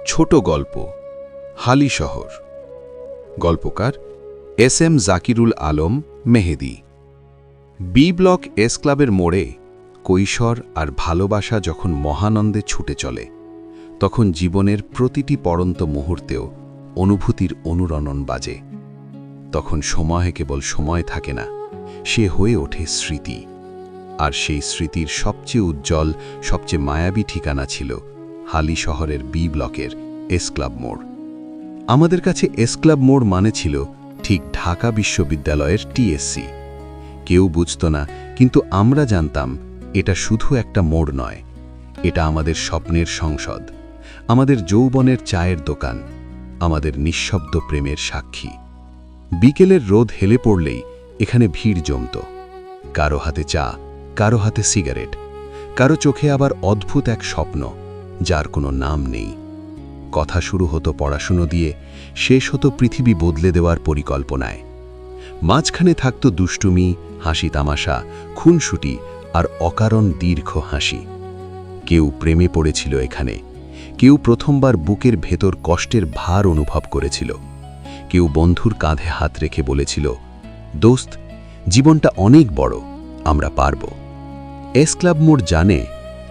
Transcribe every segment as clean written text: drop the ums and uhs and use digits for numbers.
ছোট গল্প হালি শহর। গল্পকার এস.এম. জাকিরুল আলম মেহেদি। বি ব্লক এস ক্লাবের মোড়ে কৈশোর আর ভালোবাসা যখন মহানন্দে ছুটে চলে, তখন জীবনের প্রতিটি পড়ন্ত মুহূর্তেও অনুভূতির অনুরণন বাজে। তখন সময় কেবল সময় থাকে না, সে হয়ে ওঠে স্মৃতি। আর সেই স্মৃতির সবচেয়ে উজ্জ্বল, সবচেয়ে মায়াবী ঠিকানা ছিল হালি শহরের বি ব্লকের এস ক্লাব মোড়। আমাদের কাছে এস ক্লাব মোড় মানে ছিল ঠিক ঢাকা বিশ্ববিদ্যালয়ের টিএসসি। কেউ বুঝত না, কিন্তু আমরা জানতাম এটা শুধু একটা মোড় নয়, এটা আমাদের স্বপ্নের সংসদ, আমাদের যৌবনের চায়ের দোকান, আমাদের নিঃশব্দ প্রেমের সাক্ষী। বিকেলের রোদ হেলে পড়লেই এখানে ভিড় জমত। কারো হাতে চা, কারো হাতে সিগারেট, কারো চোখে আবার অদ্ভুত এক স্বপ্ন যার কোনো নাম নেই। কথা শুরু হতো পড়াশুনো দিয়ে, শেষ হতো পৃথিবী বদলে দেওয়ার পরিকল্পনায়। মাঝখানে থাকত দুষ্টুমি, হাসি তামাশা, খুনসুটি আর অকারণ দীর্ঘ হাসি। কেউ প্রেমে পড়েছিল এখানে, কেউ প্রথমবার বুকের ভেতর কষ্টের ভার অনুভব করেছিল, কেউ বন্ধুর কাঁধে হাত রেখে বলেছিল, দোস্ত, জীবনটা অনেক বড়, আমরা পারব। এস ক্লাব মোড় জানে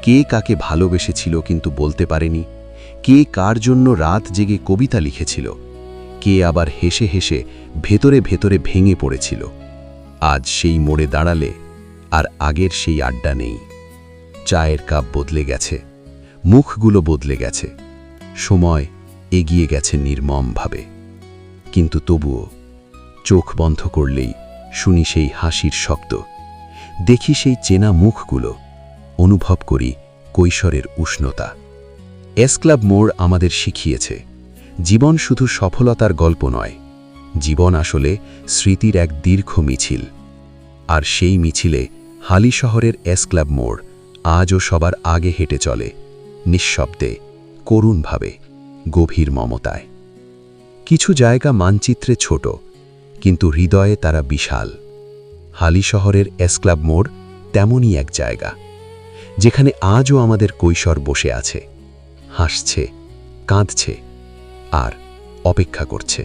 কে কাকে ভালোবেসেছিল কিন্তু বলতে পারেনি, কে কার জন্য রাত জেগে কবিতা লিখেছিল, কে আবার হেসে হেসে ভেতরে ভেতরে ভেঙে পড়েছিল। আজ সেই মোড়ে দাঁড়ালে আর আগের সেই আড্ডা নেই। চায়ের কাপ বদলে গেছে, মুখগুলো বদলে গেছে, সময় এগিয়ে গেছে নির্মমভাবে। কিন্তু তবুও চোখ বন্ধ করলেই শুনি সেই হাসির শব্দ, দেখি সেই চেনা মুখগুলো, অনুভব করি কৈশোরের উষ্ণতা। এস ক্লাব মোড় আমাদের শিখিয়েছে, জীবন শুধু সফলতার গল্প নয়, জীবন আসলে স্মৃতির এক দীর্ঘ মিছিল। আর সেই মিছিলে হালি শহরের এস ক্লাব মোড় আজও সবার আগে হেঁটে চলে, নিঃশব্দে, করুণভাবে, গভীর মমতায়। কিছু জায়গা মানচিত্রে ছোট, কিন্তু হৃদয়ে তারা বিশাল। হালি শহরের এস ক্লাব মোড় তেমনই এক জায়গা, যেখানে আজও আমাদের কৈশোর বসে আছে, হাসছে, কাঁদছে আর অপেক্ষা করছে।